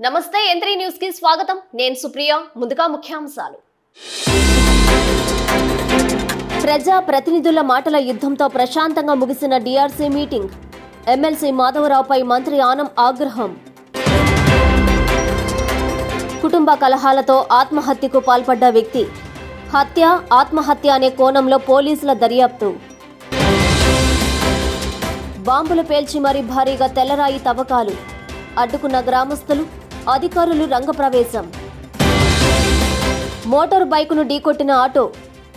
నమస్తే ఎంత్రీ న్యూస్ కి స్వాగతం. నేను సుప్రియ. ముందుగా ముఖ్యాంశాలు. ప్రజా ప్రతినిధుల మాటల యుద్ధంతో ప్రశాంతంగా ముగిసిన డిఆర్సీ మీటింగ్. ఎమ్మెల్సీ మాధవరావుపై మంత్రి ఆనం ఆగ్రహం. కుటుంబ కలహాలతో ఆత్మహత్యకు పాల్పడ్డ వ్యక్తి. హత్య ఆత్మహత్య అనే కోణంలో పోలీసుల దర్యాప్తు. బాంబులు పేల్చి మరీ భారీగా తెల్లరాయి తవ్వకాలు. అడ్డుకున్న గ్రామస్తులు, అధికారులు రంగప్రవేశం. Motor బైకును ఢీకొట్టిన auto.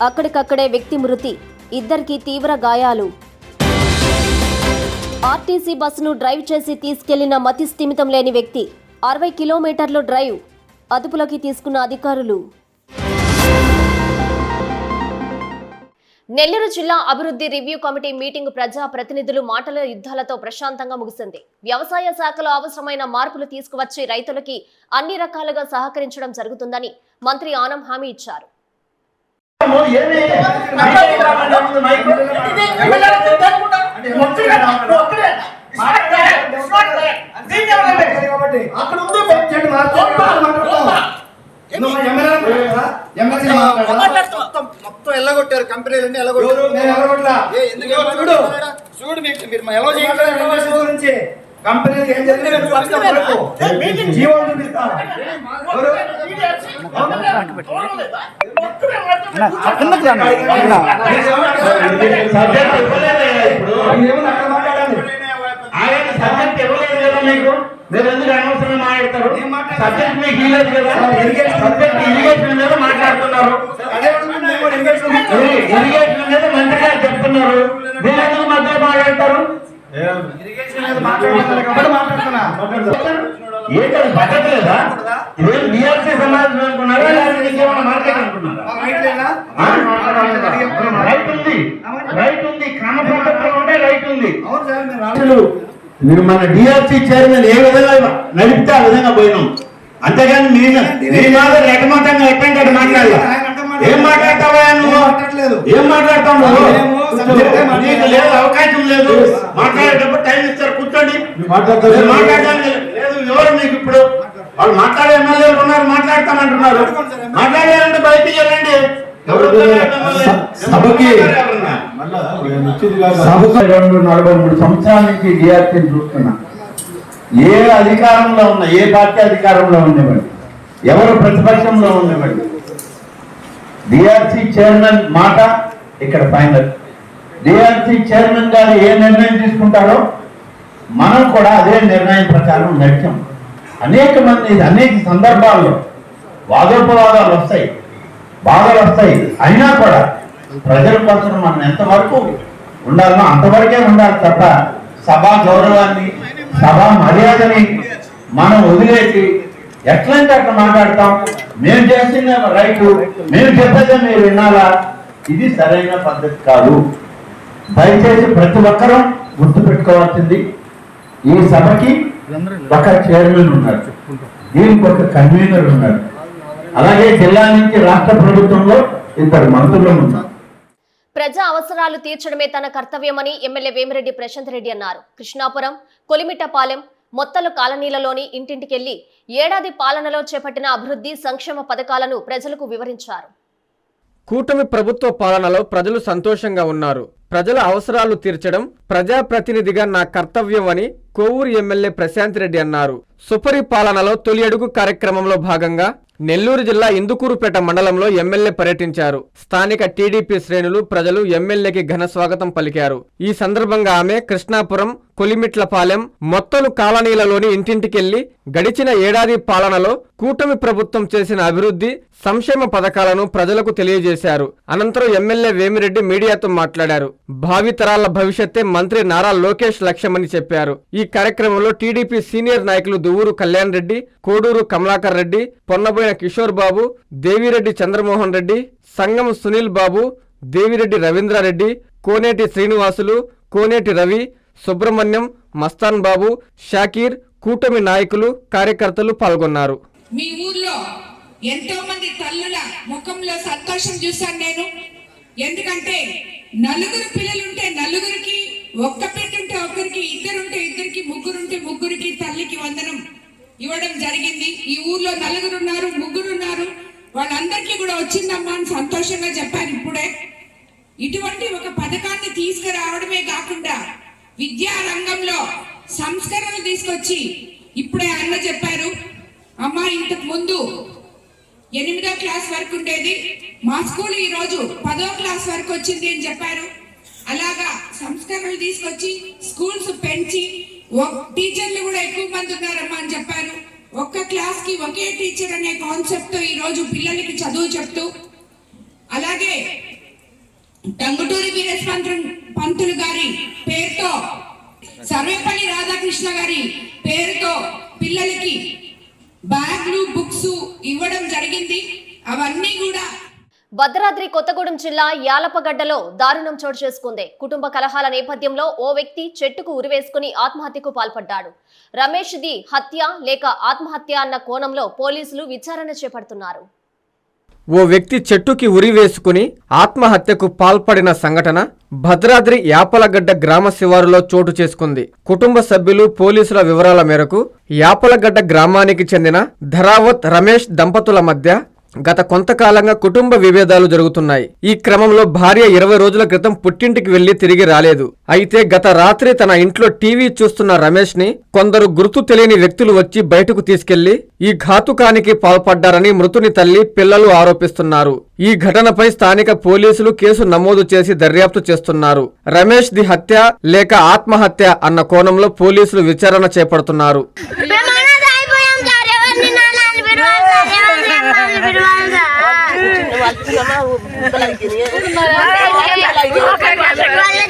అక్కడికక్కడే వ్యక్తి మృతి, ఇద్దరికి తీవ్ర గాయాలు. ఆర్టీసీ బస్సును డ్రైవ్ చేసి తీసుకెళ్లిన మతి స్థిమితం లేని వ్యక్తి. 60 కిలోమీటర్లు డ్రైవ్. అదుపులోకి తీసుకున్న అధికారులు. నెల్లూరు జిల్లా అభివృద్ధి రివ్యూ కమిటీ మీటింగ్ ప్రజా ప్రతినిధులు మాటల యుద్ధాలతో ప్రశాంతంగా ముగిసింది. వ్యవసాయ శాఖలో అవసరమైన మార్పులు తీసుకువచ్చి రైతులకి అన్ని రకాలుగా సహకరించడం జరుగుతుందని మంత్రి ఆనం హామీ ఇచ్చారు. మొత్తం ఎల్లగొట్టారు, కంపెనీలన్నీ ఎల్లగొట్టారు. కంపెనీలు ఏం జరిగింది ఆయన సబ్జెక్ట్ ఇవ్వలేదు కదా మీకు, మీరు ఎందుకు అనవసరంగా మాట్లాడతారు? సబ్జెక్ట్ మీకు ఇవ్వలేదు కదా, సబ్జెక్ట్ ఇరిగేషన్ మీద మాట్లాడుతున్నారు. ఇరిగేషన్ మీద మంత్రి గారు చెప్తున్నారు, మీరు ఎందుకు మధ్యలో మాట్లాడతారు? ఏంటది పద్ధతి లేదా? ఇదేం డిఆర్సీ సమాజం అనుకున్నారా, లేకపోతే ఇంకేమైనా మార్కెట్ అనుకున్నారా? రైట్ ఉంది, రైట్ ఉంది, క్రమ పద్ధతిలో ఉంటే రైట్ ఉంది. మీరు మన డిఆర్సీ చైర్మన్ ఏ విధంగా నడిపితే ఆ విధంగా పోయినాం, అంతేగాని మీ మాత్రం ఎటమతంగా ఎట్టంటే మాట్లాడాలి. ఏం మాట్లాడతావా నువ్వు? ఏం మాట్లాడతావు నువ్వు? నీకు లేదు, అవకాశం లేదు. మాట్లాడేటప్పుడు టైం ఇస్తారు, కూర్చోండి. మాట్లాడడానికి లేదు. ఎవరు మీకు ఇప్పుడు వాళ్ళు మాట్లాడే ఎమ్మెల్యేలు ఉన్నారు, మాట్లాడతామంటున్నారు. మాట్లాడాలంటే బయటికి వెళ్ళండి. సభకి 243 సంవత్సరాల నుంచి డిఆర్సీని చూస్తున్నా. ఏ అధికారంలో ఉన్నా, ఏ పార్టీ అధికారంలో ఉండేవాడి, ఎవరు ప్రతిపక్షంలో ఉండేవాడి, డిఆర్సీ చైర్మన్ మాట ఇక్కడ ఫైనల్. డిఆర్సీ చైర్మన్ గారు ఏ నిర్ణయం తీసుకుంటారో మనం కూడా అదే నిర్ణయం ప్రకారం నడిచాం. అనేక మంది అనేక సందర్భాల్లో వాదోపవాదాలు వస్తాయి, బాధలు వస్తాయి. అయినా కూడా ప్రజల కోసం మనం ఎంతవరకు ఉండాలనో అంతవరకే ఉండాలి తప్ప సభా గౌరవాన్ని, సభా మర్యాదని మనం వదిలేసి ఎట్లంటే అట్లా మాట్లాడతాం. మేము చేసిన రైతు, మేము చెప్పేదే మీరు వినాలా? ఇది సరైన పద్ధతి కాదు. దయచేసి ప్రతి ఒక్కరూ గుర్తుపెట్టుకోవాల్సింది, ఈ సభకి ఒక చైర్మన్ ఉన్నారు, దీనికి ఒక కన్వీనర్ ఉన్నారు, అలాగే జిల్లా నుంచి రాష్ట్ర ప్రభుత్వంలో 2 మంత్రులు ఉన్నారు. ప్రజా అవసరాలు తీర్చడమే తన కర్తవ్యమని ఎమ్మెల్యే వేమిరెడ్డి ప్రశాంత్ రెడ్డి అన్నారు. కృష్ణాపురం, కొలిమిట్టపాలెం, మొత్తలు కాలనీలలోని ఇంటింటికెళ్లి ఏడాది పాలనలో చేపట్టిన అభివృద్ధి సంక్షేమ పథకాలను ప్రజలకు వివరించారు. కూటమి ప్రభుత్వ పాలనలో ప్రజలు సంతోషంగా ఉన్నారు. ప్రజల అవసరాలు తీర్చడం ప్రజాప్రతినిధిగా నా కర్తవ్యం అని కోవూరు ఎమ్మెల్యే ప్రశాంత్ రెడ్డి అన్నారు. సుపరిపాలనలో తొలి అడుగు కార్యక్రమంలో భాగంగా నెల్లూరు జిల్లా ఇందుకూరుపేట మండలంలో ఎమ్మెల్యే పర్యటించారు. స్థానిక టీడీపీ శ్రేణులు, ప్రజలు ఎమ్మెల్యేకి ఘన స్వాగతం పలికారు. ఈ సందర్భంగా ఆమె కృష్ణాపురం, కొలిమిట్లపాలెం, మొత్తలు కాలనీలలోని ఇంటింటికెళ్లి గడిచిన ఏడాది పాలనలో కూటమి ప్రభుత్వం చేసిన అభివృద్ధి సంక్షేమ పథకాలను ప్రజలకు తెలియజేశారు. అనంతరం ఎమ్మెల్యే వేమిరెడ్డి మీడియాతో మాట్లాడారు. భావితరాల భవిష్యత్తే మంత్రి నారా లోకేష్ లక్ష్యమని చెప్పారు. ఈ కార్యక్రమంలో టీడీపీ సీనియర్ నాయకులు దువ్వూరు కళ్యాణ్ రెడ్డి, కోడూరు కమలాకర్ రెడ్డి, పొన్నబోయిన కిషోర్ బాబు, దేవిరెడ్డి చంద్రమోహన్ రెడ్డి, సంగం సునీల్ బాబు, దేవిరెడ్డి రవీంద్రారెడ్డి, కోనేటి శ్రీనివాసులు, కోనేటి రవి, సుబ్రహ్మణ్యం, మస్తాన్ బాబు, షాకీర్, కూటమి నాయకులు, కార్యకర్తలు పాల్గొన్నారు. మీ ఊర్లో ఎంతో మంది తల్లుల ముఖంలో సంతోషం చూశాను నేను. ఎందుకంటే నలుగురు పిల్లలుంటే నలుగురికి, ఒక్క పెట్టుంటే ఒక్కరికి, ఇద్దరుంటే ఇద్దరికి, ముగ్గురుంటే ముగ్గురికి తల్లికి వందనం ఇవ్వడం జరిగింది. ఈ ఊర్లో 4 ఉన్నారు, 3 ఉన్నారు, వాళ్ళందరికీ కూడా వచ్చిందమ్మా అని సంతోషంగా చెప్పారు. ఇప్పుడే ఇటువంటి ఒక పథకాన్ని తీసుకురావడమే కాకుండా విద్యా రంగంలో సంస్కరణలు తీసుకొచ్చి ఇప్పుడే అన్న చెప్పారు, అమ్మ ఇంతకు ముందు 8వ క్లాస్ వరకు ఉండేది, మా స్కూల్ ఈ రోజు 10వ క్లాస్ వరకు వచ్చింది అని చెప్పారు. అలాగా సంస్కరణలు తీసుకొచ్చి స్కూల్స్ పెంచి టీచర్లు కూడా ఎక్కువ మంది ఉన్నారమ్మా అని చెప్పారు. ఒక్క క్లాస్ కి ఒకే టీచర్ అనే కాన్సెప్ట్ తో ఈ రోజు పిల్లలకి చదువు చెప్తూ, అలాగే టంగుటూరి వీరేశ పంతులు గారి పేరుతో సర్వేపల్లి రాధాకృష్ణ గారి పేరుతో పిల్లలకి బ్యాగ్లు, బుక్స్ ఇవ్వడం జరిగింది. అవన్నీ కూడా భద్రాద్రి కొత్తగూడెం జిల్లా యాలపగడ్డలో దారుణం చోటు చేసుకుంది. కుటుంబ కలహాల నేపథ్యంలో ఓ వ్యక్తి చెట్టుకు ఉరివేసుకుని ఆత్మహత్యకు పాల్పడ్డాడు. రమేష్ ది హత్య లేక ఆత్మహత్య అన్న కోణంలో పోలీసులు విచారణ చేపడుతున్నారు. ఓ వ్యక్తి చెట్టుకి ఉరి వేసుకుని ఆత్మహత్యకు పాల్పడిన సంఘటన భద్రాద్రి యాపలగడ్డ గ్రామ శివారులో చోటు చేసుకుంది. కుటుంబ సభ్యులు, పోలీసుల వివరాల మేరకు యాపలగడ్డ గ్రామానికి చెందిన ధరావత్ రమేష్ దంపతుల మధ్య గత కొంతకాలంగా కుటుంబ విభేదాలు జరుగుతున్నాయి. ఈ క్రమంలో భార్య 20 రోజుల క్రితం పుట్టింటికి వెళ్లి తిరిగి రాలేదు. అయితే గత రాత్రి తన ఇంట్లో టీవీ చూస్తున్న రమేష్ ని కొందరు గుర్తు తెలియని వ్యక్తులు వచ్చి బయటకు తీసుకెళ్లి ఈ ఘాతుకానికి పాల్పడ్డారని మృతుని తల్లి, పిల్లలు ఆరోపిస్తున్నారు. ఈ ఘటనపై స్థానిక పోలీసులు కేసు నమోదు చేసి దర్యాప్తు చేస్తున్నారు. రమేష్ ది హత్య లేక ఆత్మహత్య అన్న కోణంలో పోలీసులు విచారణ చేపడుతున్నారు.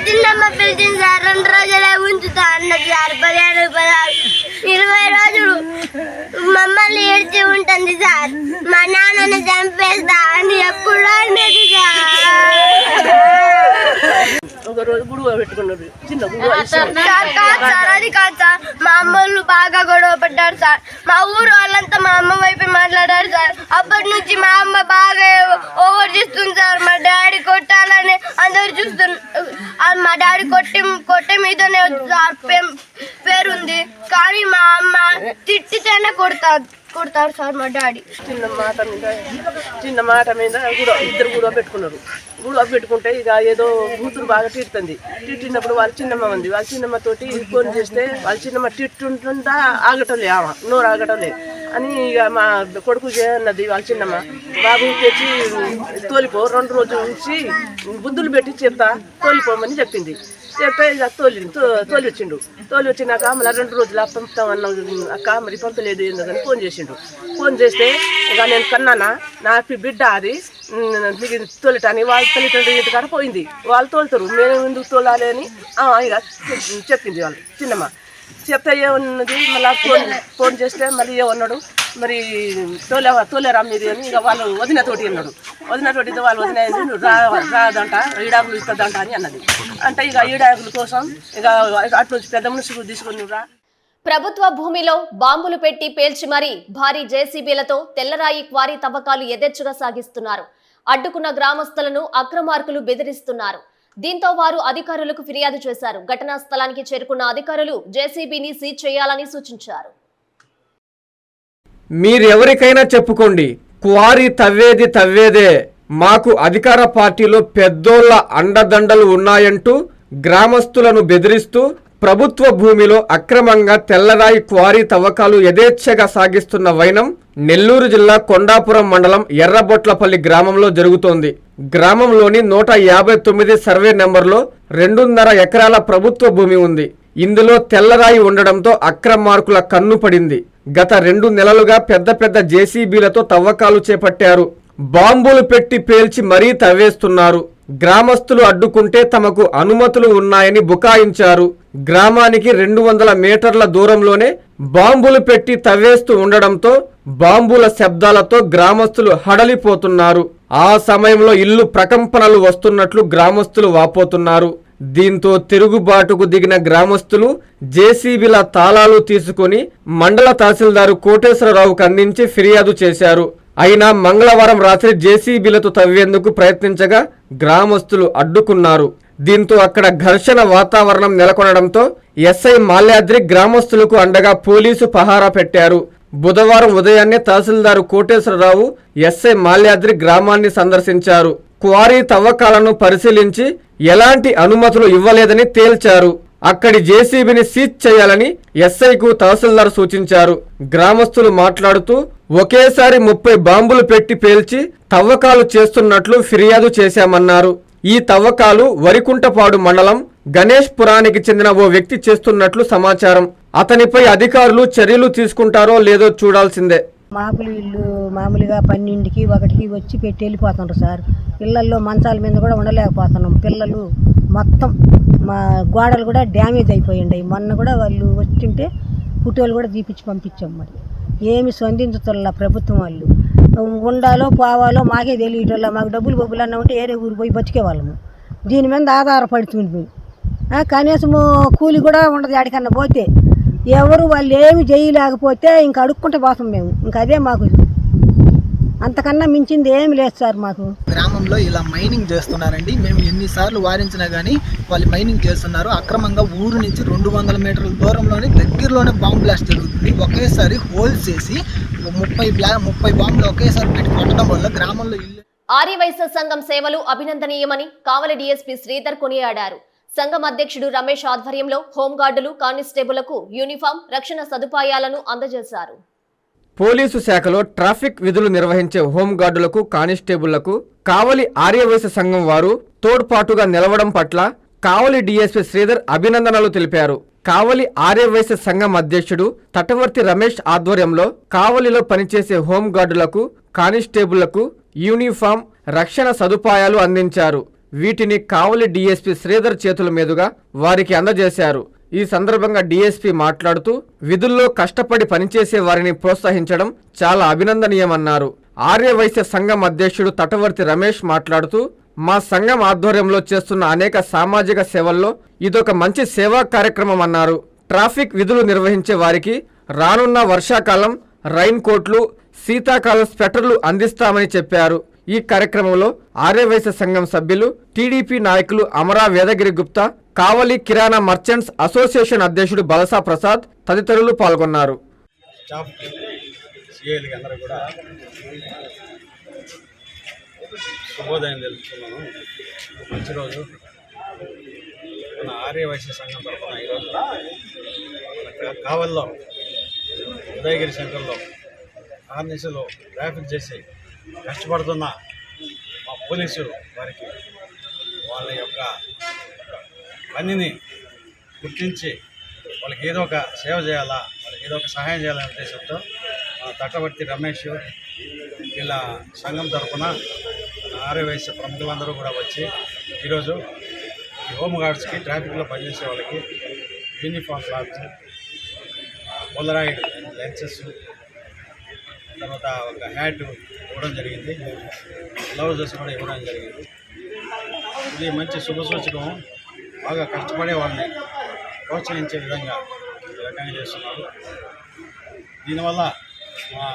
చిన్నమ్మ పిలిచింది సార్, 2 రోజులే ఉంచుతా అన్నది సార్. 20 రోజులు మమ్మల్ని ఏడ్చి ఉంటుంది సార్. మా నాన్నని చంపేస్తా అని ఎప్పుడు అన్నది ఒక రోజు గుడువ పెట్టుకున్నారు, చిన్న అది కాదు సార్. మా అమ్మోళ్ళు బాగా గొడవ పడ్డారు సార్. మా ఊరు వాళ్ళంతా మా అమ్మ వైపు మాట్లాడారు సార్. అప్పటి నుంచి మా అమ్మ బాగా ఓవర్ చేస్తుంది సార్. మా డాడీ కొట్టాలని అందరు చూస్తున్నారు. మా డాడీ కొట్టే మీదనే సార్ పేరుంది, కానీ మా అమ్మ తిట్టితేనే కొడతారు సార్ మా డాడీ. చిన్న మాట మీద ఇద్దరు గుడువ పెట్టుకున్నారు. గుడువ పెట్టుకుంటే ఇక ఏదో కూతురు బాగా తిడుతుంది. తిట్టినప్పుడు వాళ్ళ చిన్నమ్మ ఉంది. వాళ్ళ చిన్నమ్మ తోటి ఫోన్ చేస్తే వాళ్ళ చిన్నమ్మ తిట్టుంటుందా ఆగటంలే, నోరు ఆగటంలే అని ఇక మా కొడుకు అన్నది వాళ్ళ చిన్నమ్మ, బాబు తెచ్చి తోలిపో, 2 రోజులు ఉంచి బుద్ధులు పెట్టి చెప్తా తోలిపోమని చెప్పింది. చెప్తే ఇక తోలి వచ్చిండు. తోలి వచ్చినాక మళ్ళీ 2 రోజులు పంపుతామన్నా అక్క, మరి పంపలేదు ఎందుకని ఫోన్ చేసిండు. ఫోన్ చేస్తే ఇక నేను కన్నానా, నాకు బిడ్డ అది తోలిటాని వాళ్ళ తల్లిదండ్రులు ఇంటికాడ పోయింది. వాళ్ళు తోలుతారు, మేము ఎందుకు తోలాలి అని ఇక చెప్పింది వాళ్ళ చిన్నమ్మ. చెప్తే ఏమన్నది, మళ్ళీ ఫోన్ చేస్తే మళ్ళీ ఏమన్నాడు, మరి తోలేరా మీరు అని ఇక వాళ్ళు వదినతోటి అన్నాడు. వదినతోటి వాళ్ళు వదిన రాదంట, ఈడాకులు ఇస్తుందంట అని అన్నది. అంటే ఇక ఈడాకుల కోసం ఇక అటు నుంచి పెద్ద మనుషులు తీసుకుని రా. ప్రభుత్వ భూమిలో బాంబులు పెట్టి పేల్చి మరీ భారీ జేసీబీలతో తెల్లరాయి క్వారీ తవ్వకాలు యథేచ్ఛగా సాగిస్తున్నారు. అడ్డుకున్న గ్రామస్తులను అక్రమార్కులు బెదిరిస్తున్నారు. దీంతో వారు అధికారులకు ఫిర్యాదు చేశారు. ఘటనా స్థలానికి చేరుకున్న అధికారులు జేసీబీని సీజ్ చేయాలని సూచించారు. మీరెవరికైనా చెప్పుకోండి, క్వారీ తవ్వేదే, మాకు అధికార పార్టీలో పెద్దోళ్ల అండదండలు ఉన్నాయంటూ గ్రామస్తులను బెదిరిస్తూ ప్రభుత్వ భూమిలో అక్రమంగా తెల్లరాయి క్వారీ తవ్వకాలు యథేచ్ఛగా సాగిస్తున్న వైనం నెల్లూరు జిల్లా కొండాపురం మండలం ఎర్రబొట్లపల్లి గ్రామంలో జరుగుతోంది. గ్రామంలోని 159 సర్వే నెంబర్లో 2.5 ఎకరాల ప్రభుత్వ భూమి ఉంది. ఇందులో తెల్లరాయి ఉండడంతో అక్రమార్కుల కన్ను పడింది. గత 2 నెలలుగా పెద్ద జేసీబీలతో తవ్వకాలు చేపట్టారు. బాంబులు పెట్టి పేల్చి మరీ తవ్వేస్తున్నారు. గ్రామస్తులు అడ్డుకుంటే తమకు అనుమతులు ఉన్నాయని బుకాయించారు. గ్రామానికి 200 మీటర్ల దూరంలోనే బాంబులు పెట్టి తవ్వేస్తూ ఉండడంతో బాంబుల శబ్దాలతో గ్రామస్తులు హడలిపోతున్నారు. ఆ సమయంలో ఇల్లు ప్రకంపనలు వస్తున్నట్లు గ్రామస్తులు వాపోతున్నారు. దీంతో తిరుగుబాటుకు దిగిన గ్రామస్తులు జేసీబీల తాళాలు తీసుకుని మండల తహసీల్దారు కోటేశ్వరరావుకు అందించి ఫిర్యాదు చేశారు. అయినా మంగళవారం రాత్రి జేసీబీలతో తవ్వేందుకు ప్రయత్నించగా గ్రామస్తులు అడ్డుకున్నారు. దీంతో అక్కడ ఘర్షణ వాతావరణం నెలకొనడంతో ఎస్ఐ మాల్యాద్రి గ్రామస్తులకు అండగా పోలీసు పహారా పెట్టారు. బుధవారం ఉదయాన్నే తహసీల్దారు కోటేశ్వరరావు ఎస్ఐ మాల్యాద్రి గ్రామాన్ని సందర్శించారు. క్వారీ తవ్వకాలను పరిశీలించి ఎలాంటి అనుమతులు ఇవ్వలేదని తేల్చారు. అక్కడి జేసీబీని సీజ్ చేయాలని ఎస్ఐకు తహసీల్దార్ సూచించారు. గ్రామస్తులు మాట్లాడుతూ ఒకేసారి 30 బాంబులు పెట్టి పేల్చి తవ్వకాలు చేస్తున్నట్లు ఫిర్యాదు చేశామన్నారు. ఈ తవ్వకాలు వరికుంటపాడు మండలం గణేష్ పురానికి చెందిన ఓ వ్యక్తి చేస్తున్నట్లు సమాచారం. అతనిపై అధికారులు చర్యలు తీసుకుంటారో లేదో చూడాల్సిందే. మామూలుగా 12కి 1కి వచ్చి పెట్టి వెళ్ళిపోతుండ్రు సార్. పిల్లల్లో మంచాల మీద కూడా ఉండలేకపోతున్నాం. పిల్లలు మొత్తం మా గోడలు కూడా డ్యామేజ్ అయిపోయింది. మొన్న కూడా వాళ్ళు వచ్చింటే ఫోటోలు కూడా తీపిచ్చి పంపించాం. మరి ఏమి స్పందించుతుల్లా ప్రభుత్వం వాళ్ళు. ఉండాలో పోవాలో మాకే తెలియటోళ్ళ. మాకు డబ్బులు అన్న ఉంటే ఏరే ఊరు పోయి బతికే వాళ్ళము. దీని మీద ఆధారపడుతుంది. కనీసము కూలి కూడా ఉండదు. ఎక్కడికన్నా పోతే ఎవరు వాళ్ళు ఏమి చేయలేకపోతే ఇంక అడుక్కుంటే పోతాం మేము. ఇంక అదే మాకు అంతకన్నా మించింది ఏమి లేదు సార్. మాకు గ్రామంలో ఇలా మైనింగ్ చేస్తున్నారండి. మేము ఎన్నిసార్లు వారించినా కానీ వాళ్ళు మైనింగ్ చేస్తున్నారు. అక్రమంగా ఊరు నుంచి 200 మీటర్ల దూరంలోనే దగ్గరలోనే బాంబు బ్లాస్ట్ జరుగుతుంది. ఒకేసారి హోల్స్ చేసి 30 బాంబులు ఒకేసారి పెట్టి కొట్టడం వల్ల గ్రామంలో ఆర్యవైశ్య సంఘం సేవలు అభినందనీయమని కావలి డీఎస్పీ శ్రీధర్ కొనియాడారు. సంఘం అధ్యక్షుడు రమేష్ ఆధ్వర్యంలో హోంగార్డులు, కానిస్టేబుళ్లకు యూనిఫామ్, రక్షణ సదుపాయాలను అందజేశారు. పోలీసు శాఖలో ట్రాఫిక్ విధులు నిర్వహించే హోంగార్డులకు, కానిస్టేబుళ్లకు కావలి ఆర్యవైశ్య సంఘం వారు తోడ్పాటుగా నిలవడం పట్ల కావలి డీఎస్పీ శ్రీధర్ అభినందనలు తెలిపారు. కావలి ఆర్యవైశ్య సంఘం అధ్యక్షుడు తటవర్తి రమేష్ ఆధ్వర్యంలో కావలిలో పనిచేసే హోంగార్డులకు, కానిస్టేబుళ్లకు యూనిఫామ్, రక్షణ సదుపాయాలు అందించారు. వీటిని కావలి డీఎస్పీ శ్రీధర్ చేతుల మీదుగా వారికి అందజేశారు. ఈ సందర్భంగా డీఎస్పీ మాట్లాడుతూ విధుల్లో కష్టపడి పనిచేసే వారిని ప్రోత్సహించడం చాలా అభినందనీయమన్నారు. ఆర్యవైశ్య సంఘం అధ్యక్షుడు తటవర్తి రమేష్ మాట్లాడుతూ మా సంఘం ఆధ్వర్యంలో చేస్తున్న అనేక సామాజిక సేవల్లో ఇదొక మంచి సేవా కార్యక్రమం అన్నారు. ట్రాఫిక్ విధులు నిర్వహించే వారికి రానున్న వర్షాకాలం రైన్ కోట్లు, శీతాకాలం స్వెటర్లు అందిస్తామని చెప్పారు. ఈ కార్యక్రమంలో ఆర్యవైశ్య సంఘం సభ్యులు, టీడీపీ నాయకులు అమరా వేదగిరి గుప్తా, కావలి కిరాణా మర్చెంట్స్ అసోసియేషన్ అధ్యక్షుడు బలసా ప్రసాద్ తదితరులు పాల్గొన్నారు. శుభోదయం తెలుపుతున్నాను. మంచి రోజు. మన ఆర్యవైశ్య సంఘం తరఫున ఈరోజు కావల్లో ఉదయగిరి సెంటర్లో ఆర్నిసలో ట్రాఫిక్ చేసి కష్టపడుతున్న మా పోలీసులు వారికి వాళ్ళ యొక్క పనిని గుర్తించి వాళ్ళకి ఏదో ఒక సేవ చేయాలా, వాళ్ళకి ఏదో ఒక సహాయం చేయాలనే ఉద్దేశంతో తటవర్తి రమేష్ వీళ్ళ సంఘం తరఫున ఆర్యవైశ్య ప్రముఖులందరూ కూడా వచ్చి ఈరోజు ఈ హోమ్ గార్డ్స్కి, ట్రాఫిక్లో పనిచేసే వాళ్ళకి యూనిఫామ్ క్లాత్స్, పోలరాయిడ్ లెన్సెస్, తర్వాత ఒక హ్యాట్ ఇవ్వడం జరిగింది. గ్లౌజెస్ కూడా ఇవ్వడం జరిగింది. ఇది మంచి శుభసూచకం. బాగా కష్టపడే వాళ్ళని ప్రోత్సహించే విధంగా ఈ రకంగా చేస్తున్నారు. దీనివల్ల మా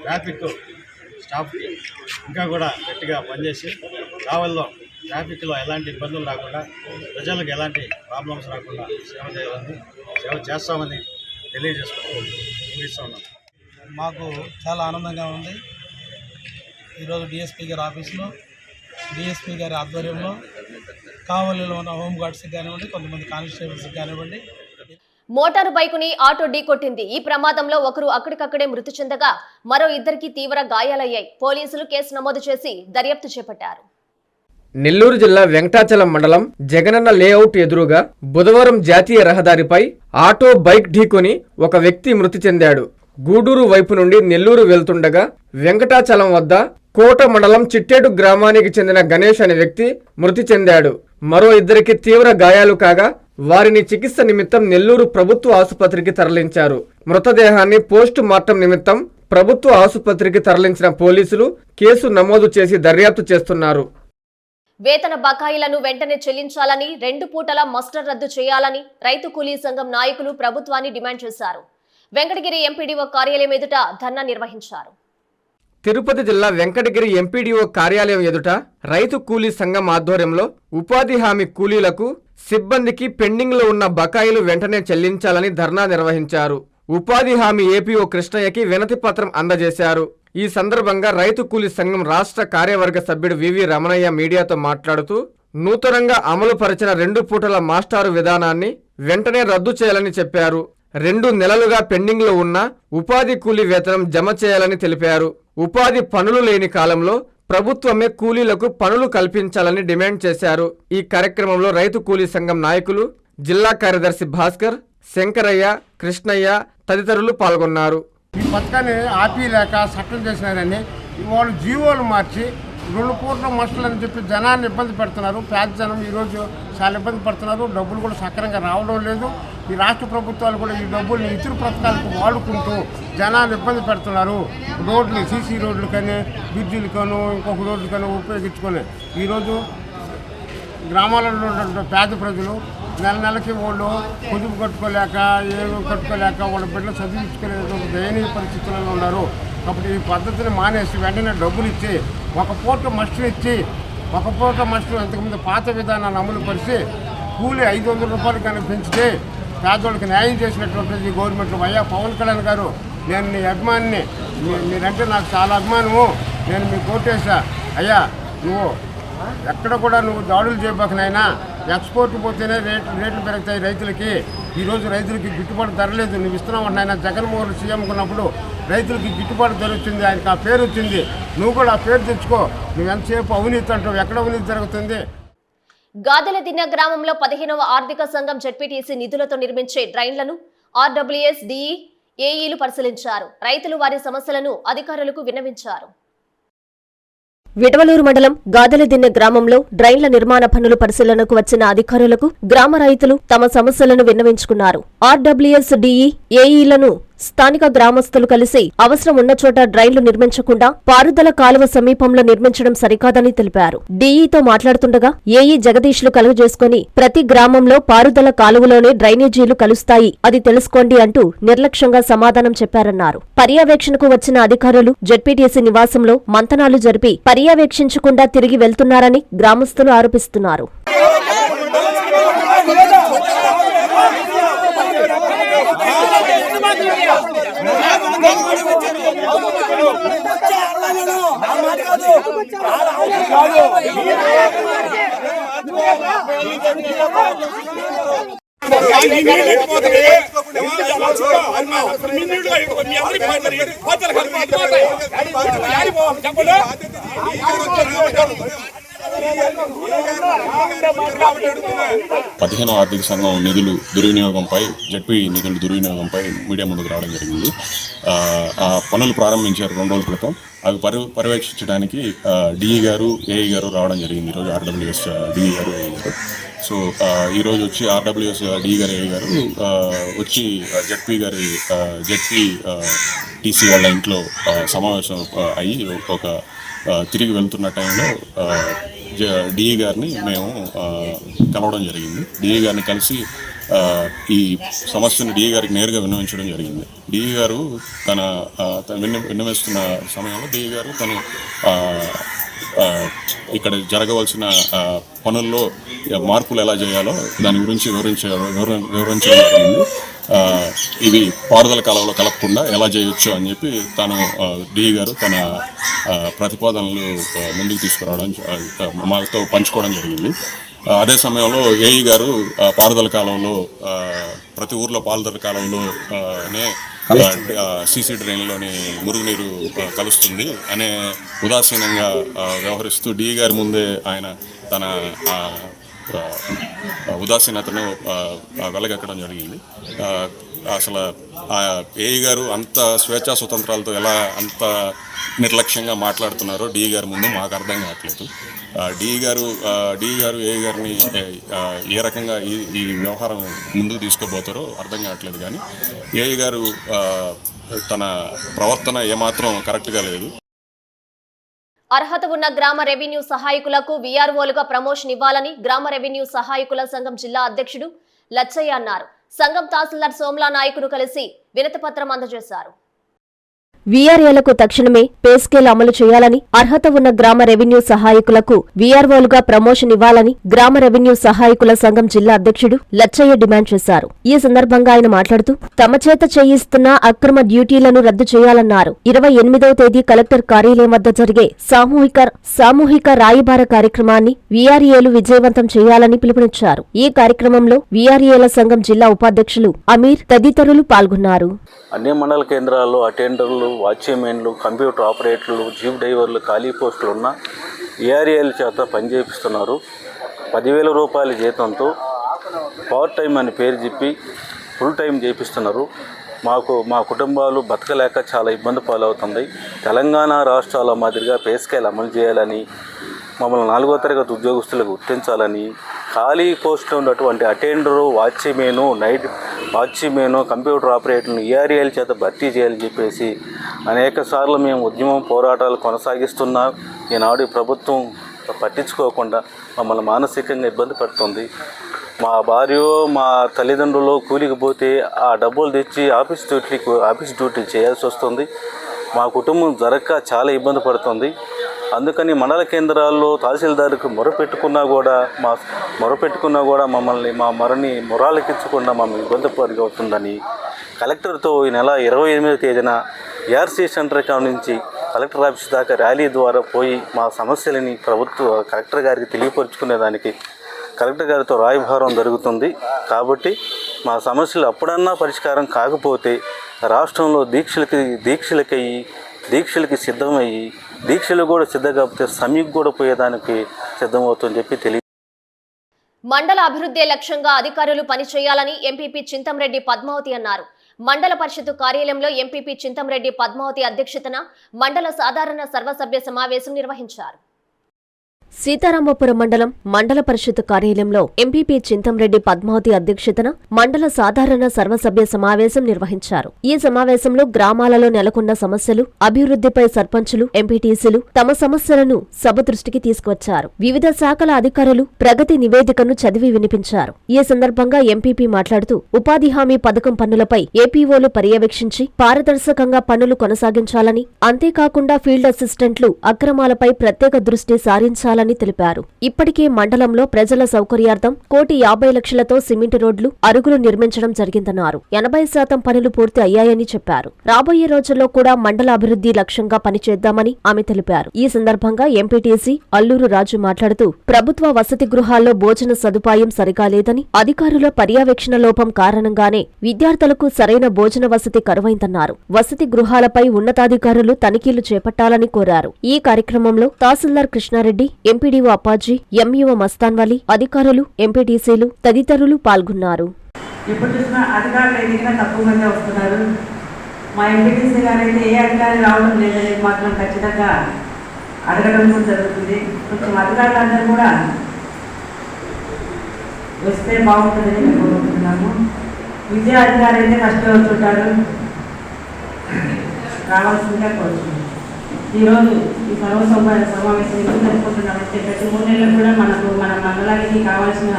ట్రాఫిక్ స్టాఫ్కి ఇంకా కూడా గట్టిగా పనిచేసి కావల్లో ట్రాఫిక్లో ఎలాంటి ఇబ్బందులు రాకుండా, ప్రజలకు ఎలాంటి ప్రాబ్లమ్స్ రాకుండా సేవ చేస్తామని తెలియజేసుకుంటూ ముగిస్తూ ఉన్నాం. మాకు చాలా ఆనందంగా ఉంది. ఈరోజు డిఎస్పీ గారి ఆఫీస్లో, డిఎస్పీ గారి ఆధ్వర్యంలో కావలిలో ఉన్న హోమ్ గార్డ్స్కి కానివ్వండి, కొంతమంది కానిస్టేబుల్స్కి కానివ్వండి. మోటారు బైకుని ఆటో ఢీకొట్టింది. ఈ ప్రమాదంలో ఒకరు అక్కడికక్కడే మృతి చెందగా మరో 2కి తీవ్ర గాయాలయ్యాయి. పోలీసులు కేసు నమోదు చేసి దర్యాప్తు చేపట్టారు. నెల్లూరు జిల్లా వెంకటాచలం మండలం జగనన్న లేఅవుట్ ఎదురుగా బుధవారం జాతీయ రహదారిపై ఆటో బైక్ ఢీకొని ఒక వ్యక్తి మృతి చెందాడు. గూడూరు వైపు నుండి నెల్లూరు వెళ్తుండగా వెంకటాచలం వద్ద కోట మండలం చిట్టేడు గ్రామానికి చెందిన గణేష్ అనే వ్యక్తి మృతి చెందాడు. మరో 2కి తీవ్ర గాయాలు కాగా వారిని చికిత్స నిమిత్తం నెల్లూరు ప్రభుత్వ ఆసుపత్రికి తరలించారు. మృతదేహాన్ని పోస్ట్ మార్టం నిమిత్తం ప్రభుత్వ ఆసుపత్రికి తరలించిన పోలీసులు కేసు నమోదు చేసి దర్యాప్తు చేస్తున్నారు. వేతన బకాయిలను వెంటనే చెల్లించాలని, 2 పూటల మస్టర్ రద్దు చేయాలని రైతు కూలీ సంఘం నాయకులు ప్రభుత్వాన్ని డిమాండ్ చేశారు. వెంకటగిరి ఎంపీడీఓ కార్యాలయం ఎదుట ధర్నా నిర్వహించారు. తిరుపతి జిల్లా వెంకటగిరి ఎంపీడీఓ కార్యాలయం ఎదుట రైతు కూలీ సంఘం ఆధ్వర్యంలో ఉపాధి హామీ కూలీలకు, సిబ్బందికి పెండింగ్లో ఉన్న బకాయిలు వెంటనే చెల్లించాలని ధర్నా నిర్వహించారు. ఉపాధి హామీ ఏపీఓ కృష్ణయ్యకి వినతి పత్రం అందజేశారు. ఈ సందర్భంగా రైతు కూలీ సంఘం రాష్ట్ర కార్యవర్గ సభ్యుడు వివి రమణయ్య మీడియాతో మాట్లాడుతూ నూతనంగా అమలు పరిచిన 2 పూటల మాస్టారు విధానాన్ని వెంటనే రద్దు చేయాలని చెప్పారు. 2 నెలలుగా పెండింగ్లో ఉన్న ఉపాధి కూలీ వేతనం జమ చేయాలని తెలిపారు. ఉపాధి పనులు లేని కాలంలో ప్రభుత్వమే కూలీలకు పనులు కల్పించాలని డిమాండ్ చేశారు. ఈ కార్యక్రమంలో రైతు కూలీ సంఘం నాయకులు, జిల్లా కార్యదర్శి భాస్కర్, శంకరయ్య, కృష్ణయ్య తదితరులు పాల్గొన్నారు. ఈ పథకాన్ని ఆపేయలేక చట్టం చేసినారని వాళ్ళు జీవోలు మార్చి 2 పూట్ల మస్టులు అని చెప్పి జనాన్ని ఇబ్బంది పెడుతున్నారు. పేద జనం ఈరోజు చాలా ఇబ్బంది పడుతున్నారు. డబ్బులు కూడా సక్రమంగా రావడం లేదు. ఈ రాష్ట్ర ప్రభుత్వాలు కూడా ఈ డబ్బుల్ని ఇతర పథకాలకు వాడుకుంటూ జనాన్ని ఇబ్బంది పెడుతున్నారు. రోడ్లు, సీసీ రోడ్లు కానీ, బ్రిడ్జిలకను, ఇంకొక రోడ్లు కానీ ఉపయోగించుకొని ఈరోజు గ్రామాలలో ఉన్న పేద ప్రజలు నెలకి వాళ్ళు పొదుపు కట్టుకోలేక, ఏమి కట్టుకోలేక వాళ్ళ బిడ్డలు చదివించుకునే దయనీయ పరిస్థితుల్లో ఉన్నారు. కాబట్టి ఈ పద్ధతిని మానేసి వెంటనే డబ్బులు ఇచ్చి 1 పూట మస్టులు ఇచ్చి 1 పూట మస్టులు అంతకుముందు పాత విధానాన్ని అమలు పరిచి కూలి 500 రూపాయలు కానీ పెంచితే పేదవాళ్ళకి న్యాయం చేసినటువంటి గవర్నమెంట్లో అయ్యా పవన్ కళ్యాణ్ గారు, నేను నీ అభిమానిని, మీరంటే నాకు చాలా అభిమానము, నేను మీకు ఓటేసా అయ్యా, నువ్వు ఎక్కడ కూడా నువ్వు దాడులు చేయబోకనైనా ఎక్స్పోర్ట్ పోతేనే రేట్లు పెరుగుతాయి రైతులకి. ఈరోజు రైతులకి గిట్టుబాటు ధర లేదు. నువ్వు ఇస్తున్నావు ఆయన జగన్మోహన్ సీఎం ఉన్నప్పుడు రైతులకి గిట్టుబాటు ధర వచ్చింది, ఆయనకు ఆ పేరు వచ్చింది. నువ్వు కూడా ఆ పేరు తెచ్చుకో. నువ్వు ఎంతసేపు అవినీతి అంటావు, ఎక్కడ అవినీతి జరుగుతుంది? గాదెలదిన్నె గ్రామంలో 15వ ఆర్థిక సంఘం జెడ్పీటీసీ నిధులతో నిర్మించే డ్రైన్లను ఆర్డబ్ల్యూఎస్ డిఈ ఏఈలు పరిశీలించారు. రైతులు వారి సమస్యలను అధికారులకు విన్నవించారు. విడవలూరు మండలం గాదెలదిన్నె గ్రామంలో డ్రైన్ల నిర్మాణ పనులు పరిశీలనకు వచ్చిన అధికారులకు గ్రామ రైతులు తమ సమస్యలను విన్నవించుకున్నారు. ఆర్డబ్ల్యూఎస్ డిఈ ఏఈలను స్థానిక గ్రామస్తులు కలిసి అవసరం ఉన్న చోట డ్రైన్లు నిర్మించకుండా పారుదల కాలువ సమీపంలో నిర్మించడం సరికాదని తెలిపారు. డీఈతో మాట్లాడుతుండగా ఏఈ జగదీష్లు కలుగజేసుకుని ప్రతి గ్రామంలో పారుదల కాలువలోనే డ్రైనేజీలు కలుస్తాయి, అది తెలుసుకోండి అంటూ నిర్లక్ష్యంగా సమాధానం చెప్పారన్నారు. పర్యవేక్షణకు వచ్చిన అధికారులు జెడ్పీటీసీ నివాసంలో మంతనాలు జరిపి పర్యవేక్షించకుండా తిరిగి వెళ్తున్నారని గ్రామస్తులు ఆరోపిస్తున్నారు. పదిహేనవ ఆర్థిక సంఘం నిధులు దుర్వినియోగంపై, జెడ్పీ నిధుల దుర్వినియోగంపై మీడియా ముందుకు రావడం జరిగింది. ఆ పనులు ప్రారంభించారు 2 రోజుల క్రితం. అవి పర్యవేక్షించడానికి డిఈ గారు, ఏఈ గారు రావడం జరిగింది. ఈరోజు ఆర్డబ్ల్యూఎస్ డిఈ గారు, ఏఈ గారు. సో ఈరోజు వచ్చి ఆర్డబ్ల్యూఎస్ డిఈ గారు, ఏఈ గారు వచ్చి జెడ్పీ టీసీ వాళ్ళ ఇంట్లో సమావేశం అయ్యి ఒక తిరిగి వెళ్తున్న టైంలో డిఈ గారిని మేము కలవడం జరిగింది. డిఈ గారిని కలిసి ఈ సమస్యను డిఈ గారికి నేరుగా విన్నవించడం జరిగింది. డిఈ గారు విన్నవిస్తున్న సమయంలో డిఈ గారు తను ఇక్కడ జరగవలసిన పనుల్లో మార్పులు ఎలా చేయాలో దాని గురించి వివరించడం జరిగింది. ఇవి పారుదల కాలంలో కలపకుండా ఎలా చేయొచ్చు అని చెప్పి తాను డిఈ గారు తన ప్రతిపాదనలు ముందుకు తీసుకురావడం మాతో పంచుకోవడం జరిగింది. అదే సమయంలో ఏఈ గారు పారుదల కాలంలో ప్రతి ఊర్లో పారుదల కాలంలోనే సీసీ డ్రైన్లోని మురుగునీరు కలుస్తుంది అనే ఉదాసీనంగా వ్యవహరిస్తూ డిఈ గారి ముందే ఆయన తన ఉదాసీనతను వెలగక్కడం జరిగింది. అసలు ఏఈ గారు అంత స్వేచ్ఛా స్వతంత్రాలతో ఎలా అంత నిర్లక్ష్యంగా మాట్లాడుతున్నారో డిఈ గారి ముందు మాకు అర్థం కావట్లేదు. డిఈ గారు ఏఈ గారిని ఏ రకంగా ఈ వ్యవహారం ముందుకు తీసుకుపోతారో అర్థం కావట్లేదు. కానీ ఏఈ గారు తన ప్రవర్తన ఏమాత్రం కరెక్ట్గా లేదు. అర్హత ఉన్న గ్రామ రెవెన్యూ సహాయకులకు వీఆర్ఓలుగా ప్రమోషన్ ఇవ్వాలని గ్రామ రెవెన్యూ సహాయకుల సంఘం జిల్లా అధ్యక్షుడు లచ్చయ్య అన్నారు. సంఘం తహసీల్దార్ సోమ్లా నాయకును కలిసి వినతిపత్రం అందజేశారు. వీఆర్ఏలకు తక్షణమే పే స్కేల్ అమలు చేయాలని, అర్హత ఉన్న గ్రామ రెవెన్యూ సహాయకులకు వీఆర్ఓలుగా ప్రమోషన్ ఇవ్వాలని గ్రామ రెవెన్యూ సహాయకుల సంఘం జిల్లా అధ్యక్షుడు లచ్చయ్య డిమాండ్ చేశారు. ఈ సందర్భంగా ఆయన మాట్లాడుతూ తమ చేత చేయిస్తున్న అక్రమ డ్యూటీలను రద్దు చేయాలన్నారు. 28వ తేదీ కలెక్టర్ కార్యాలయం వద్ద జరిగే సామూహిక రాయబార కార్యక్రమాన్ని వీఆర్ఏలు విజయవంతం చేయాలని పిలుపునిచ్చారు. ఈ కార్యక్రమంలో వీఆర్ఏల సంఘం జిల్లా ఉపాధ్యక్షులు అమీర్ తదితరులు పాల్గొన్నారు. అన్ని మండల కేంద్రాల్లో అటెండర్లు, వాచ్మెన్లు, కంప్యూటర్ ఆపరేటర్లు, జీప్ డ్రైవర్లు ఖాళీ పోస్టులు ఉన్న ఏఆర్ఏల చేత పనిచేపిస్తున్నారు. 10,000 రూపాయల జీతంతో పార్ట్ టైం అని పేరు చెప్పి ఫుల్ టైం చేపిస్తున్నారు. మా కుటుంబాలు బతకలేక చాలా ఇబ్బంది పాలవుతుంది. తెలంగాణ రాష్ట్రాల మాదిరిగా పే స్కేల్ అమలు చేయాలని, మమ్మల్ని 4వ తరగతి ఉద్యోగస్తులకు గుర్తించాలని, ఖాళీ పోస్టులో ఉన్నటువంటి అటెండరు, నైట్ వాచ్మెను, కంప్యూటర్ ఆపరేటర్ను ఏఆర్ఏల చేత భర్తీ చేయాలని చెప్పేసి అనేక సార్లు మేము ఉద్యమం పోరాటాలు కొనసాగిస్తున్నాం. ఈనాడు ప్రభుత్వం పట్టించుకోకుండా మమ్మల్ని మానసికంగా ఇబ్బంది పడుతుంది. మా భార్య, మా తల్లిదండ్రులు కూలికి పోతే ఆ డబ్బులు తెచ్చి ఆఫీస్ డ్యూటీ చేయాల్సి వస్తుంది. మా కుటుంబం జరగక చాలా ఇబ్బంది పడుతుంది. అందుకని మండల కేంద్రాల్లో తహసీల్దార్కి మొరపెట్టుకున్నా కూడా మమ్మల్ని మొరాలెక్కించకుండా మమ్మల్ని ఇబ్బంది పడుతుందని కలెక్టర్తో ఈ నెల 28వ తేదీన ఏఆర్సీ సెంటర్ నుంచి కలెక్టర్ ఆఫీస్ దాకా ర్యాలీ ద్వారా పోయి మా సమస్యలని కలెక్టర్ గారికి తెలియపరుచుకునేదానికి కలెక్టర్ గారితో రాయబారం జరుగుతుంది. కాబట్టి మా సమస్యలు అప్పుడన్నా పరిష్కారం కాకపోతే రాష్ట్రంలో దీక్షలకి సిద్ధమయ్యి, దీక్షలు కూడా సిద్ధం కాకపోతే సమ్మెకు కూడా పోయేదానికి సిద్ధమవుతుందని చెప్పి మండల అభివృద్ధి లక్ష్యంగా అధికారులు పనిచేయాలని ఎంపీపీ చింతంరెడ్డి పద్మావతి అన్నారు. మండల పరిషత్ కార్యాలయంలో ఎంపీపీ చింతంరెడ్డి పద్మావతి అధ్యక్షతన మండల సాధారణ సర్వసభ్య సమావేశం నిర్వహించారు. సీతారామపురం మండల పరిషత్ కార్యాలయంలో ఎంపీపీ చింతంరెడ్డి పద్మావతి అధ్యక్షతన మండల సాధారణ సర్వసభ్య సమావేశం నిర్వహించారు. ఈ సమావేశంలో గ్రామాలలో నెలకొన్న సమస్యలు, అభివృద్ధిపై సర్పంచులు, ఎంపీటీసీలు తమ సమస్యలను సభ దృష్టికి తీసుకువచ్చారు. వివిధ శాఖల అధికారులు ప్రగతి నివేదికను చదివి వినిపించారు. ఈ సందర్భంగా ఎంపీపీ మాట్లాడుతూ ఉపాధి హామీ పథకం పనులపై ఏపీఓలు పర్యవేక్షించి పారదర్శకంగా పనులు కొనసాగించాలని, అంతేకాకుండా ఫీల్డ్ అసిస్టెంట్లు అక్రమాలపై ప్రత్యేక దృష్టి సారించాలని తెలిపారు. ఇప్పటికే మండలంలో ప్రజల సౌకర్యార్థం 1,50,00,000తో సిమెంట్ రోడ్లు, అరుగులు నిర్మించడం జరిగిందన్నారు. 80% పనులు పూర్తి అయ్యాయని చెప్పారు. రాబోయే రోజుల్లో కూడా మండల అభివృద్ధి లక్ష్యంగా పనిచేద్దామని ఆమె తెలిపారు. ఈ సందర్భంగా ఎంపీటీసీ అల్లూరు రాజు మాట్లాడుతూ ప్రభుత్వ వసతి గృహాల్లో భోజన సదుపాయం సరిగా లేదని, అధికారుల పర్యవేక్షణ లోపం కారణంగానే విద్యార్థులకు సరైన భోజన వసతి కరువైందన్నారు. వసతి గృహాలపై ఉన్నతాధికారులు తనిఖీలు చేపట్టాలని కోరారు. ఈ కార్యక్రమంలో తహసీల్దార్ కృష్ణారెడ్డి, ఎంపీడీఓ అప్పాజీ, ఎంఈఓ మస్తాన్వలి, అధికారులు, ఎంపీటీసీలు తదితరులు పాల్గొన్నారు. ఎప్పుడు చూసినా అధికారులు ఎదిగినా తక్కువ మంది వస్తున్నారు. మా ఎంపీటీసీ గారైతే ఏ అధికారి రావడం లేదని మాత్రం ఖచ్చితంగా అడగడం కూడా జరుగుతుంది. కొంచెం అధికారులందరూ కూడా వస్తే బాగుంటుందని మేము కోరుకుంటున్నాము. విద్యా అధికారి అయితే ఫస్ట్ వచ్చుంటారు, రావాల్సిందిగా కోరుతున్నాం. ఈరోజు ఈ సమావేశం ఎందుకు జరుపుకుంటున్నామంటే ప్రతి 3 నెలలకు కూడా మన మండలానికి కావాల్సిన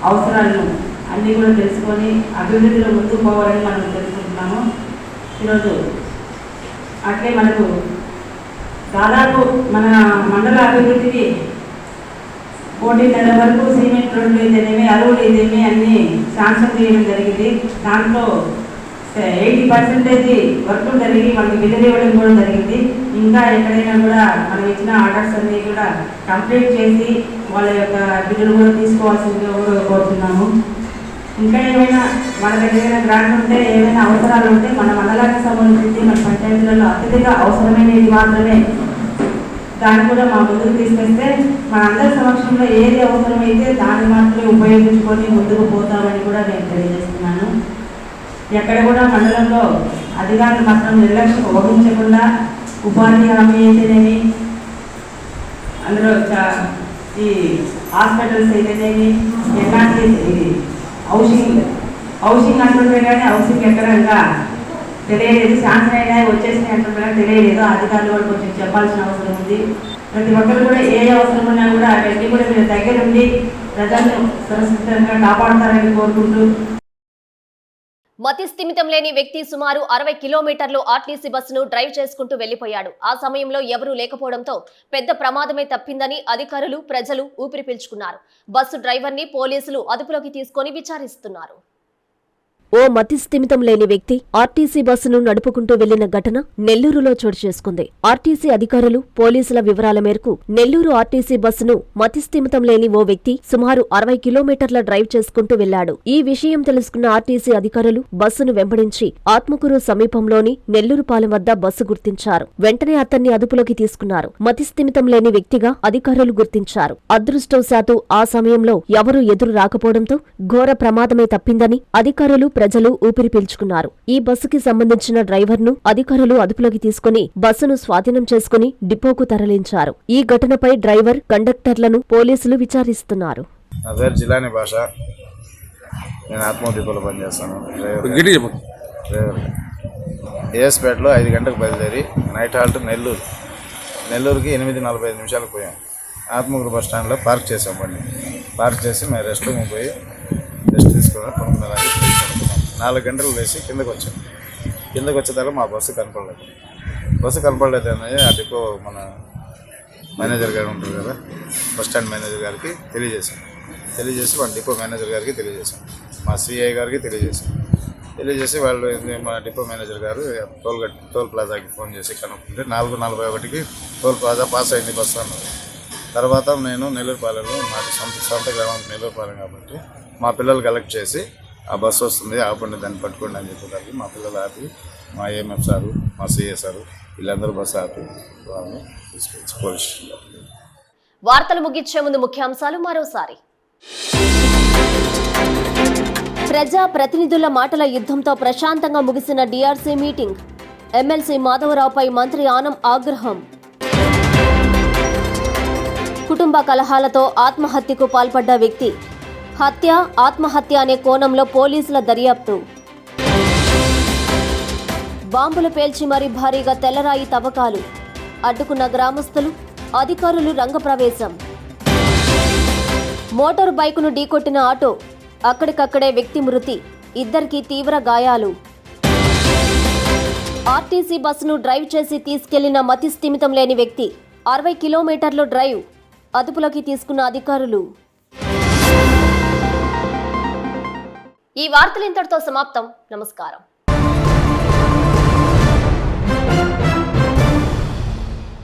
అవసరాలను అన్నీ కూడా తెలుసుకొని అభివృద్ధిలో ముందుకు పోవాలని మనం తెలుసుకుంటున్నాము. ఈరోజు అట్లే మనకు దాదాపు మన మండల అభివృద్ధికి 1,500 వరకు సిమెంట్ రోడ్లు ఇదేమి, అరువులు ఇదేమి అన్నీ శాంక్షన్ చేయడం జరిగింది. దాంట్లో 80% వర్కులు జరిగి మనకి బిల్లులు ఇవ్వడం కూడా జరిగింది. ఇంకా ఎక్కడైనా కూడా మనం ఇచ్చిన ఆర్డర్స్ అన్నీ కూడా కంప్లీట్ చేసి వాళ్ళ యొక్క బిల్లులు కూడా తీసుకోవాల్సిందిగా కూడా కోరుతున్నాము. ఇంకా ఏమైనా మన దగ్గర గ్రాంట్ ఉంటే, ఏమైనా అవసరాలు ఉంటే మన మండలానికి సంబంధించి మన పంచాయతీలలో అత్యధిక అవసరమైనది మాత్రమే దాన్ని కూడా మా ముందుకు తీసుకొస్తే మనందరి సమక్షంలో ఏది అవసరమైతే దాన్ని మాత్రమే ఉపయోగించుకొని ముందుకు పోతామని కూడా నేను తెలియజేస్తున్నాను. ఎక్కడ కూడా మండలంలో అధికారులు మాత్రం నిర్లక్ష్యం వహించకుండా ఉపాధి హామీ అయితేనేమి, అందులో ఈ హాస్పిటల్స్ అయితేనేమి, ఎలాంటి హౌసింగ్ అంటుంటే కానీ హౌసింగ్ ఎక్కడంగా తెలియలేదు. శాంక్షన్ అయినా వచ్చేసినాయి అంటుంటే కానీ తెలియలేదు. అధికారులు కూడా కొంచెం చెప్పాల్సిన అవసరం ఉంది. ప్రతి ఒక్కరు కూడా ఏ అవసరం ఉన్నా కూడా అవన్నీ కూడా మీరు దగ్గరుండి ప్రజలను సురక్షితంగా కాపాడతారని కోరుకుంటూ మతి స్థిమితం లేని వ్యక్తి సుమారు 60 కిలోమీటర్లు ఆర్టీసీ బస్సును డ్రైవ్ చేసుకుంటూ వెళ్లిపోయాడు. ఆ సమయంలో ఎవరూ లేకపోవడంతో పెద్ద ప్రమాదమే తప్పిందని అధికారులు, ప్రజలు ఊపిరి పీల్చుకున్నారు. బస్సు డ్రైవర్ని పోలీసులు అదుపులోకి తీసుకొని విచారిస్తున్నారు. ఓ మతి స్థిమితం లేని వ్యక్తి ఆర్టీసీ బస్సును నడుపుకుంటూ వెళ్లిన ఘటన నెల్లూరులో చోటు చేసుకుంది. ఆర్టీసీ అధికారులు, పోలీసుల వివరాల మేరకు నెల్లూరు ఆర్టీసీ బస్సును మతి స్థిమితం లేని ఓ వ్యక్తి సుమారు 60 కిలోమీటర్ల డ్రైవ్ చేసుకుంటూ వెళ్లాడు. ఈ విషయం తెలుసుకున్న ఆర్టీసీ అధికారులు బస్సును వెంబడించి ఆత్మకూరు సమీపంలోని నెల్లూరుపాలెం వద్ద బస్సు గుర్తించారు. వెంటనే అతన్ని అదుపులోకి తీసుకున్నారు. మతి స్థిమితం లేని వ్యక్తిగా అధికారులు గుర్తించారు. అదృష్టవశాత్తు ఆ సమయంలో ఎవరూ ఎదురు రాకపోవడంతో ఘోర ప్రమాదమే తప్పిందని అధికారులు, ప్రజలు ఊపిరి పీల్చుకున్నారు. ఈ బస్సుకి సంబంధించిన డ్రైవర్ను అధికారులు అదుపులోకి తీసుకుని బస్సును స్వాధీనం చేసుకుని డిపోకు తరలించారు. ఈ ఘటనపై డ్రైవర్, కండక్టర్లను పోలీసులు విచారిస్తున్నారు. నా పేరు జిలాని భాష. నేను ఆత్మూరు డిపోలో పనిచేస్తాను. డ్రైవర్ ఏఎస్పేటలో 5 గంటలకు బయలుదేరి నైట్ హాల్ట్ నెల్లూరుకి 8:45 పోయాం. ఆత్మూరు బస్ స్టాండ్లో పార్క్ చేసాం. బండి పార్క్ చేసి మేము రెస్ట్ రూమ్ పోయి రెస్ట్ తీసుకుని 4 గంటలు వేసి కిందకు వచ్చాం. కిందకు వచ్చే తర్వాత మా బస్సు కనపడలేదు అని ఆ డిపో మన మేనేజర్ గారు ఉంటారు కదా, బస్ స్టాండ్ మేనేజర్ గారికి తెలియజేసి మన డిపో మేనేజర్ గారికి తెలియజేశాం. మా సిఐ గారికి తెలియజేసి వాళ్ళు మా డిపో మేనేజర్ గారు టోల్ ప్లాజాకి ఫోన్ చేసి కనుక్కుంటే 4:41కి టోల్ ప్లాజా పాస్ అయింది బస్సు అన్నారు. తర్వాత నేను నెల్లూరుపాలెంలో మాకు సొంత గ్రామం నెల్లూరుపాలెం కాబట్టి మా పిల్లలు కలెక్ట్ చేసి ఆ బస్సు వస్తుంది ఆపండి, దాన్ని పట్టుకోండి అని చెప్పేదానికి మా పిల్లలు ఆపి, మా ఏఎంఎఫ్ సారు, మా సిఏ సారు వీళ్ళందరూ బస్సు ఆపి వాళ్ళని తీసుకొచ్చి పోలీస్ స్టేషన్లో. వార్తలు ముగించే ముందు ముఖ్యాంశాలు మరోసారి. ప్రజా ప్రతినిధుల మాటల యుద్ధంతో ప్రశాంతంగా ముగిసిన డిఆర్సీ మీటింగ్. ఎమ్మెల్సీ మాధవరావుపై మంత్రి ఆనం ఆగ్రహం. కుటుంబ కలహాలతో ఆత్మహత్యకు పాల్పడ్డ వ్యక్తి. హత్య, ఆత్మహత్య అనే కోణంలో పోలీసుల దర్యాప్తు. బాంబులు పేల్చి మరీ భారీగా తెల్లరాయి తవ్వకాలు. అడ్డుకున్న గ్రామస్తులు, అధికారులు రంగప్రవేశం. Motor బైకును ఢీకొట్టిన auto. అక్కడికక్కడే వ్యక్తి మృతి, 2కి తీవ్ర గాయాలు. ఆర్టీసీ బస్సును డ్రైవ్ చేసి తీసుకెళ్లిన మతి స్థిమితం లేని వ్యక్తి. 60 కిలోమీటర్లు డ్రైవ్. అదుపులోకి తీసుకున్న అధికారులు. ఈ వార్తలు ఇంతటితో సమాప్తం. నమస్కారం.